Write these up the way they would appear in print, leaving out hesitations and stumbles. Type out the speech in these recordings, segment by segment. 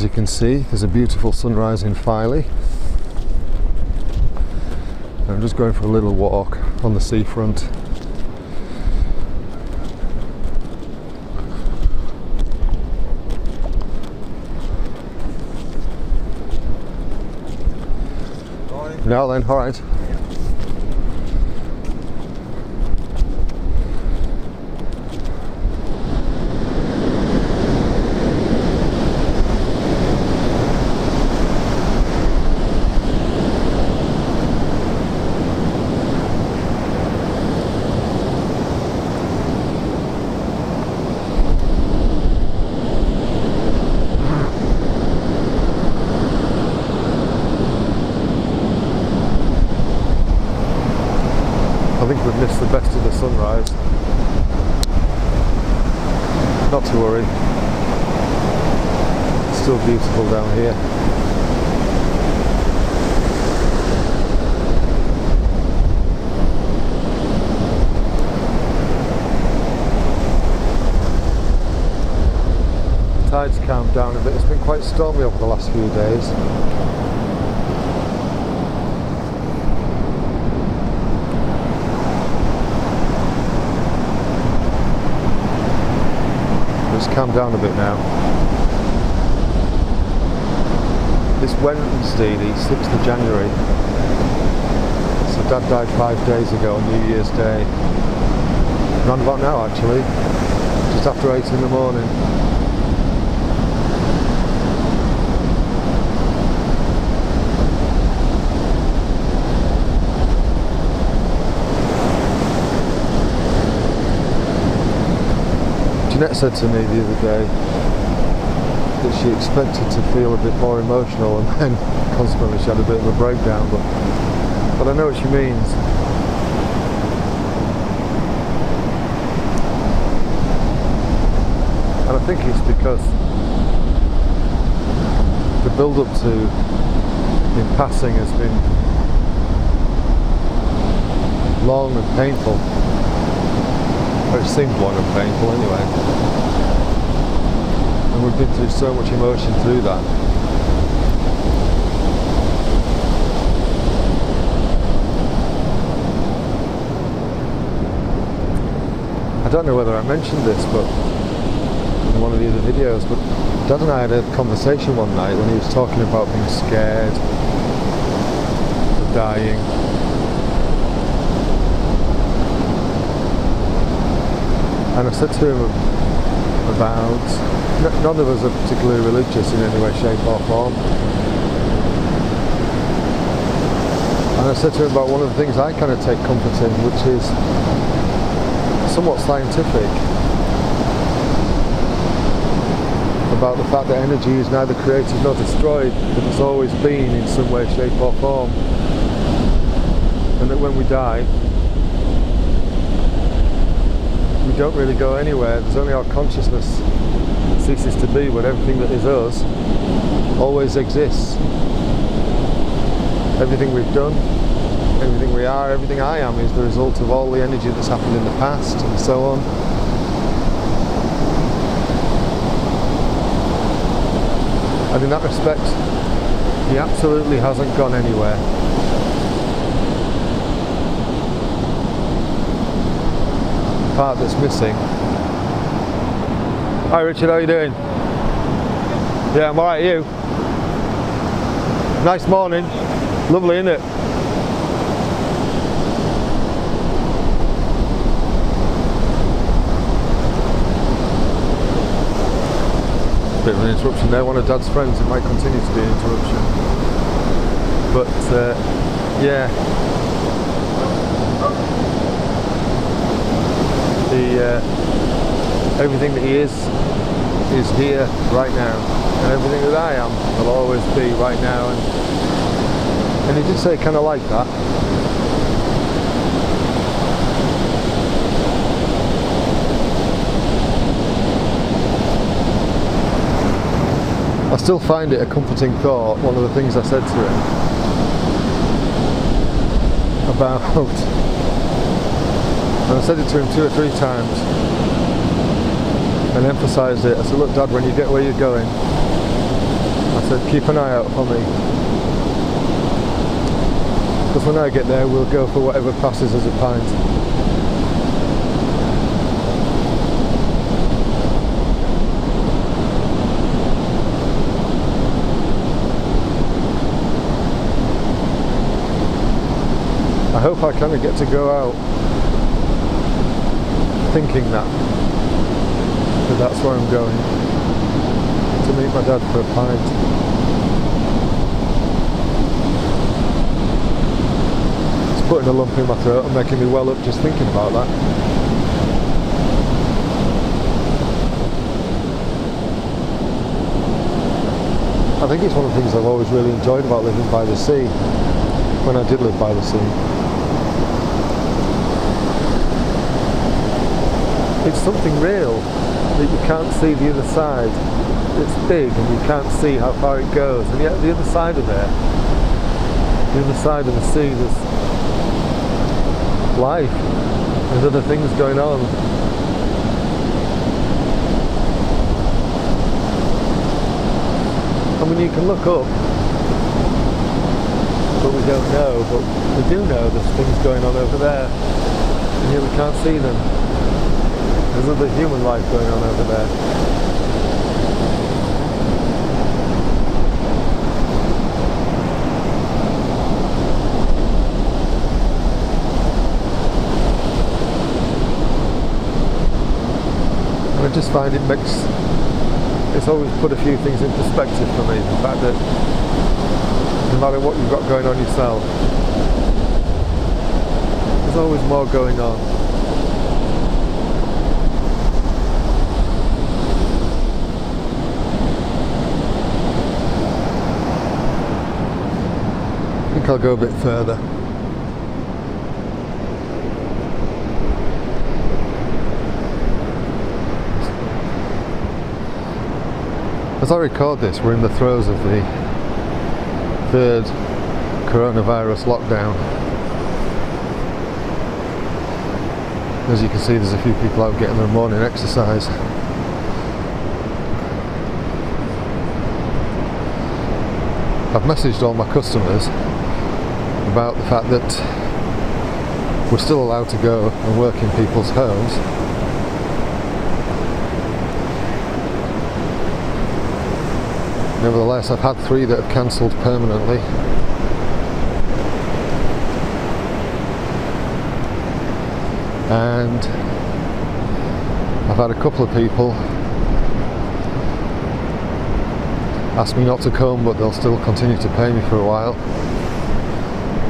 As you can see, there's a beautiful sunrise in Filey. I'm just going for a little walk on the seafront. Now then, alright. I think we've missed the best of the sunrise. Not to worry. It's still beautiful down here. The tide's calmed down a bit. It's been quite stormy over the last few days. It's calmed down a bit now. This Wednesday, the 6th of January, so Dad died 5 days ago on New Year's Day. Round about now actually, just after 8 in the morning. Jeanette said to me the other day that she expected to feel a bit more emotional, and then consequently she had a bit of a breakdown, but I know what she means. And I think it's because the build-up to him passing has been long and painful. It seemed long and painful anyway. And we've been through so much emotion through that. I don't know whether I mentioned this but in one of the other videos, but Dad and I had a conversation one night when he was talking about being scared of dying. And I said to him about, none of us are particularly religious in any way, shape or form. And I said to him about one of the things I kind of take comfort in, which is somewhat scientific, about the fact that energy is neither created nor destroyed, but it's always been in some way, shape or form. And that when we die, we don't really go anywhere. There's only our consciousness that ceases to be, but everything that is us always exists. Everything we've done, everything we are, everything I am is the result of all the energy that's happened in the past and so on. And in that respect, he absolutely hasn't gone anywhere. Part that's missing. Hi Richard, how are you doing? Yeah, I'm alright, you? Nice morning. Lovely, isn't it? Bit of an interruption there, one of Dad's friends. It might continue to be an interruption. But, yeah. Everything that he is here right now, and everything that I am will always be right now, and he did say kind of like that. I still find it a comforting thought, one of the things I said to him about, and I said it to him 2 or 3 times and emphasised it. I said, look Dad, when you get where you're going, So keep an eye out for me. Because when I get there, we'll go for whatever passes as a pint. I hope I kind of get to go out thinking that that's where I'm going, to meet my dad for a pint. It's putting a lump in my throat and making me well up just thinking about that. I think it's one of the things I've always really enjoyed about living by the sea, when I did live by the sea. It's something real that you can't see the other side. It's big and you can't see how far it goes, and yet the other side of it, the other side of the sea, there's life, there's other things going on. I mean, you can look up, but we don't know, but we do know there's things going on over there, and yet we can't see them. There's other human life going on over there. And I just find it's always put a few things in perspective for me. The fact that no matter what you've got going on yourself, there's always more going on. I think I'll go a bit further. As I record this, we're in the throes of the third coronavirus lockdown. As you can see, there's a few people out getting their morning exercise. I've messaged all my customers about the fact that we're still allowed to go and work in people's homes. Nevertheless, I've had 3 that have cancelled permanently. And I've had a couple of people ask me not to come, but they'll still continue to pay me for a while.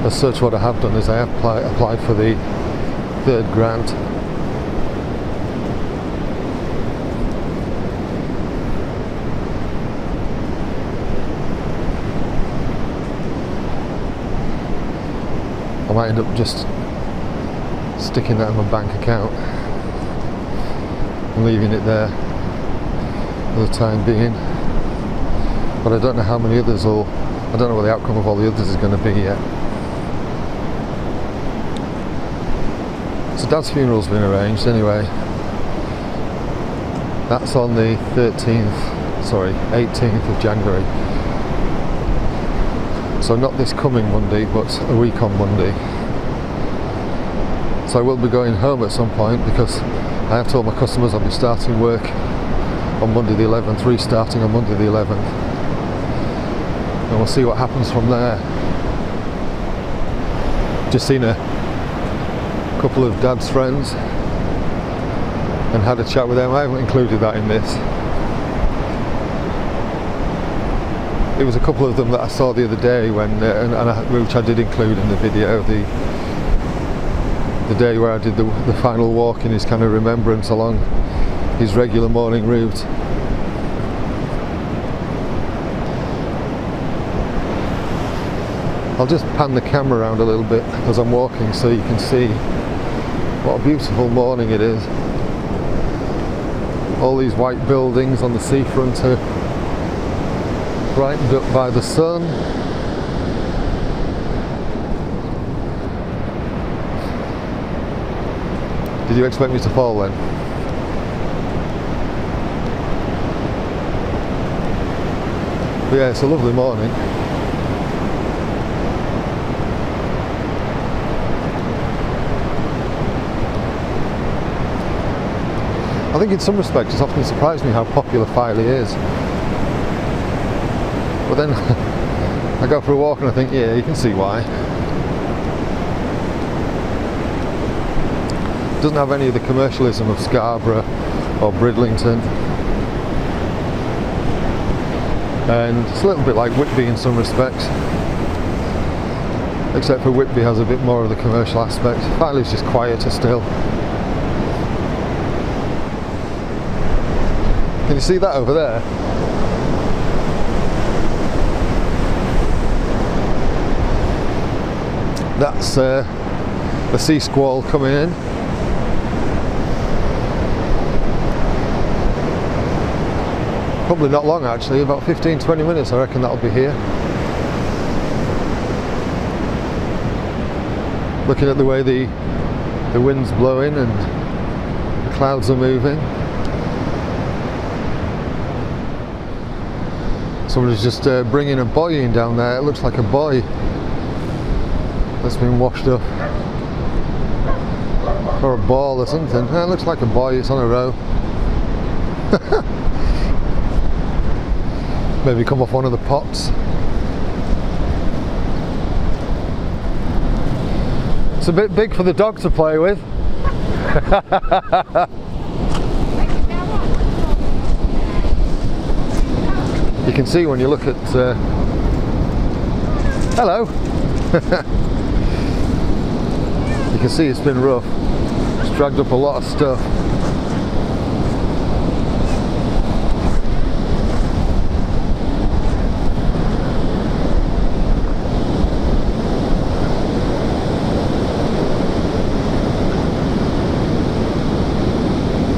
As such, what I have done is I have applied for the 3rd grant. I might end up just sticking that in my bank account and leaving it there for the time being. But I don't know how many others I don't know what the outcome of all the others is going to be yet. So Dad's funeral's been arranged anyway. That's on the 18th of January. So not this coming Monday, but a week on Monday. So I will be going home at some point, because I have told my customers I'll be starting work on Monday the 11th, restarting on Monday the 11th. And we'll see what happens from there. Just seen a couple of Dad's friends and had a chat with them. I haven't included that in this. It was a couple of them that I saw the other day which I did include in the video, the day where I did the final walk in his kind of remembrance along his regular morning route. I'll just pan the camera around a little bit as I'm walking so you can see what a beautiful morning it is. All these white buildings on the seafront are brightened up by the sun. Did you expect me to fall then? But yeah, it's a lovely morning. I think in some respects it's often surprised me how popular Filey is. But then I go for a walk and I think, yeah, you can see why. It doesn't have any of the commercialism of Scarborough or Bridlington. And it's a little bit like Whitby in some respects. Except for Whitby has a bit more of the commercial aspect. Filey's just quieter still. Can you see that over there? That's the sea squall coming in. Probably not long actually, about 15-20 minutes I reckon that'll be here. Looking at the way the wind's blowing and the clouds are moving. Somebody's just bringing a buoy in down there. It looks like a buoy that's been washed up. Or a ball or something. It looks like a buoy, it's on a row. Maybe come off one of the pots. It's a bit big for the dog to play with. You can see when you look at hello. You can see it's been rough. It's dragged up a lot of stuff.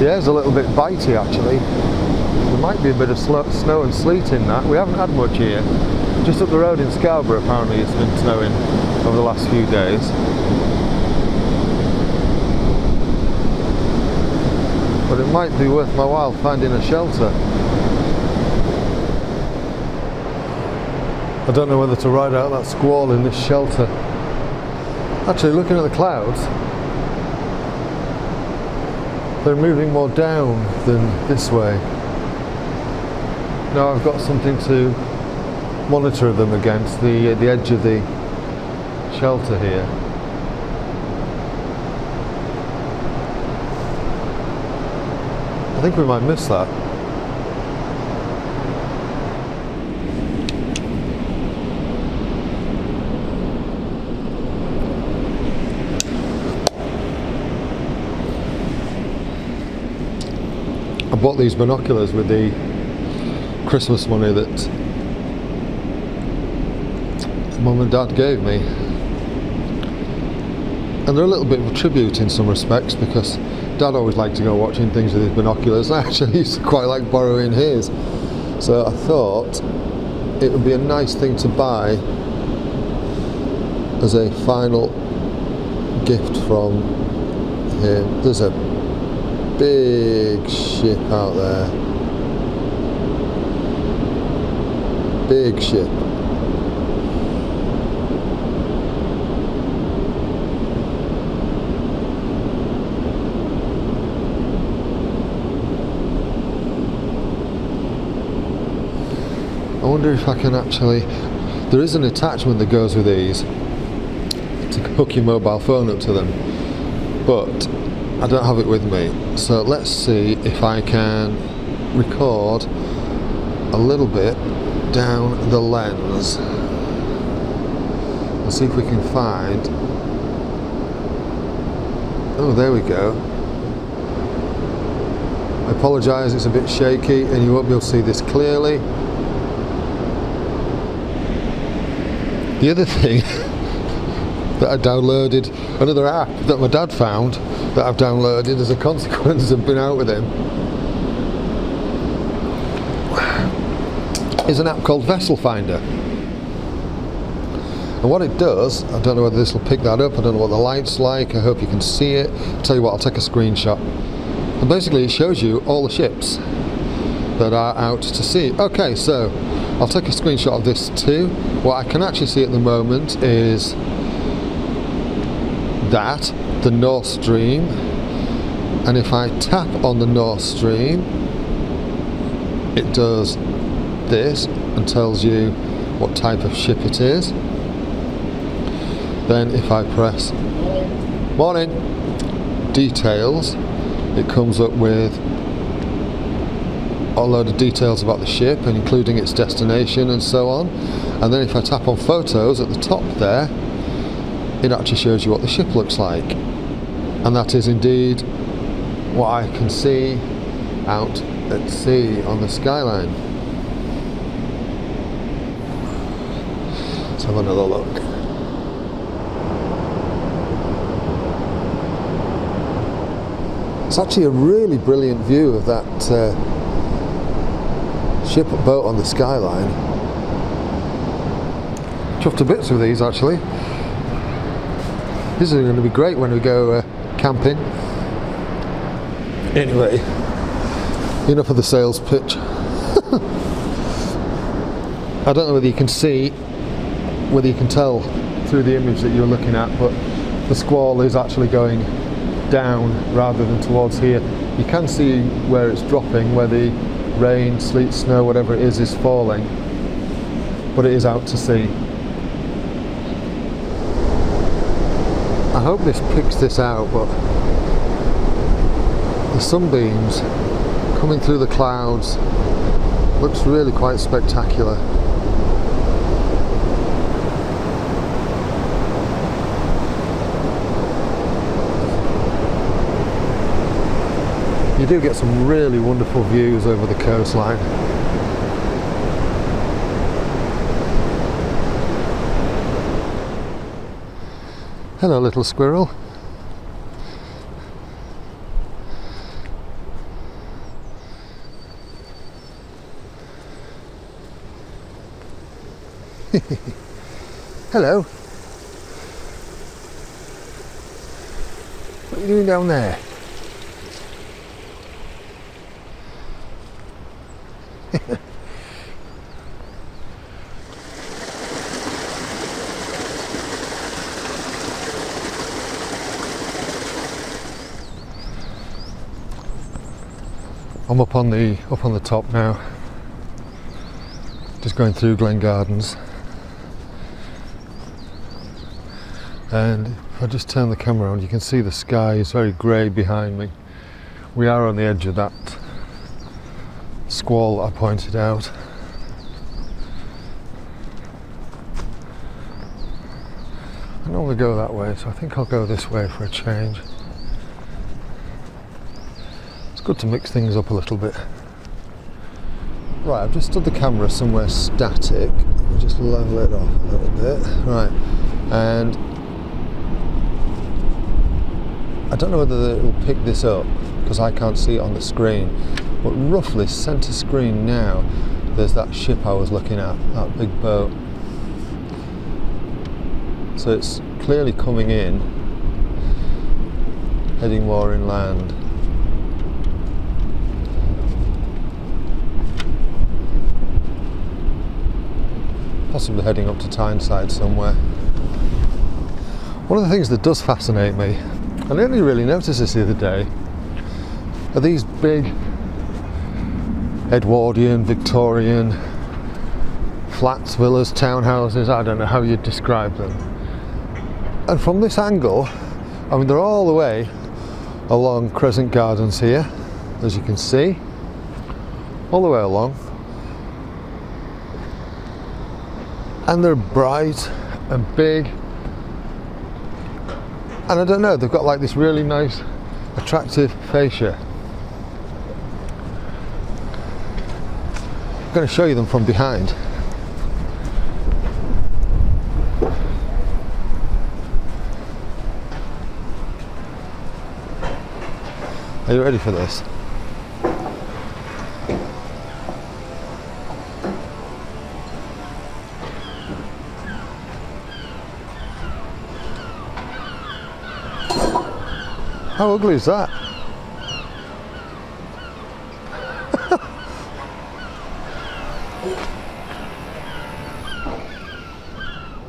Yeah, it's a little bit bitey actually. There might be a bit of snow and sleet in that. We haven't had much here. Just up the road in Scarborough apparently it's been snowing over the last few days. But it might be worth my while finding a shelter. I don't know whether to ride out that squall in this shelter. Actually, looking at the clouds, they're moving more down than this way. Now I've got something to monitor them against, the edge of the shelter here. I think we might miss that. I bought these binoculars with the Christmas money that Mum and Dad gave me, and they're a little bit of a tribute in some respects because Dad always liked to go watching things with his binoculars. I actually used to quite like borrowing his, so I thought it would be a nice thing to buy as a final gift from him. There's a big ship out there. Big ship. I wonder if I can actually... There is an attachment that goes with these to hook your mobile phone up to them, but I don't have it with me. So let's see if I can record a little bit down the lens and see if we can find... Oh, there we go. I apologise, it's a bit shaky and you won't be able to see this clearly. The other thing that I downloaded, another app that my dad found that I've downloaded as a consequence of being out with him, is an app called Vessel Finder. And what it does, I don't know whether this will pick that up, I don't know what the light's like, I hope you can see it. I'll tell you what, I'll take a screenshot. And basically it shows you all the ships that are out to sea. Okay, so I'll take a screenshot of this too. What I can actually see at the moment is that, the North Stream, and if I tap on the North Stream, it does this and tells you what type of ship it is. Then if I press morning details, it comes up with a load of details about the ship and including its destination and so on. And then if I tap on photos at the top there, it actually shows you what the ship looks like. And that is indeed what I can see out at sea on the skyline. Let's have another look. It's actually a really brilliant view of that ship boat on the skyline. Chuffed to bits with these actually. This is going to be great when we go camping. Anyway, enough of the sales pitch. I don't know whether you can see, whether you can tell through the image that you're looking at, but the squall is actually going down rather than towards here. You can see where it's dropping, where the rain, sleet, snow, whatever it is falling, but it is out to sea. I hope this picks this out, but the sunbeams coming through the clouds looks really quite spectacular. You do get some really wonderful views over the coastline. Hello, little squirrel. Hello. What are you doing down there? I'm up on the top now, just going through Glen Gardens, and if I just turn the camera on, you can see the sky is very grey behind me. We are on the edge of that squall that I pointed out. I normally go that way, so I think I'll go this way for a change. Good to mix things up a little bit. Right, I've just stood the camera somewhere static. I'll just level it off a little bit. Right, and I don't know whether it will pick this up because I can't see it on the screen, but roughly centre screen now, there's that ship I was looking at, that big boat. So it's clearly coming in, heading more inland. Possibly heading up to Tyneside somewhere. One of the things that does fascinate me, and I only really noticed this the other day, are these big Edwardian, Victorian flats, villas, townhouses, I don't know how you'd describe them. And from this angle, I mean, they're all the way along Crescent Gardens here, as you can see, all the way along. And they're bright and big, and I don't know, they've got like this really nice attractive fascia. I'm going to show you them from behind. Are you ready for this? How ugly is that?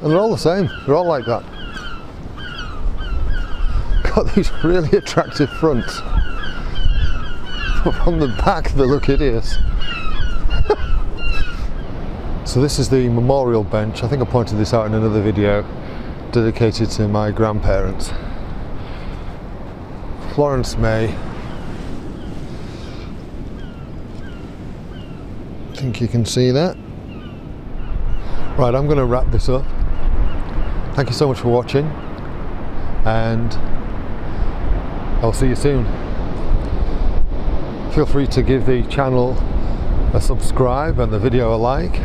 And they're all the same, they're all like that. Got these really attractive fronts. But from the back they look hideous. So this is the memorial bench. I think I pointed this out in another video dedicated to my grandparents. Florence May. I think you can see that. Right, I'm going to wrap this up. Thank you so much for watching, and I'll see you soon. Feel free to give the channel a subscribe and the video a like,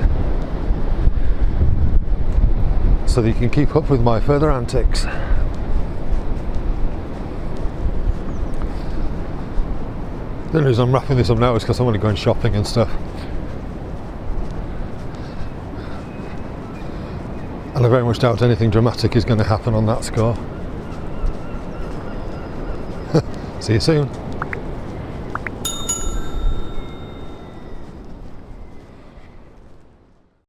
so that you can keep up with my further antics. The only reason I'm wrapping this up now is because I'm only going shopping and stuff. And I very much doubt anything dramatic is going to happen on that score. See you soon.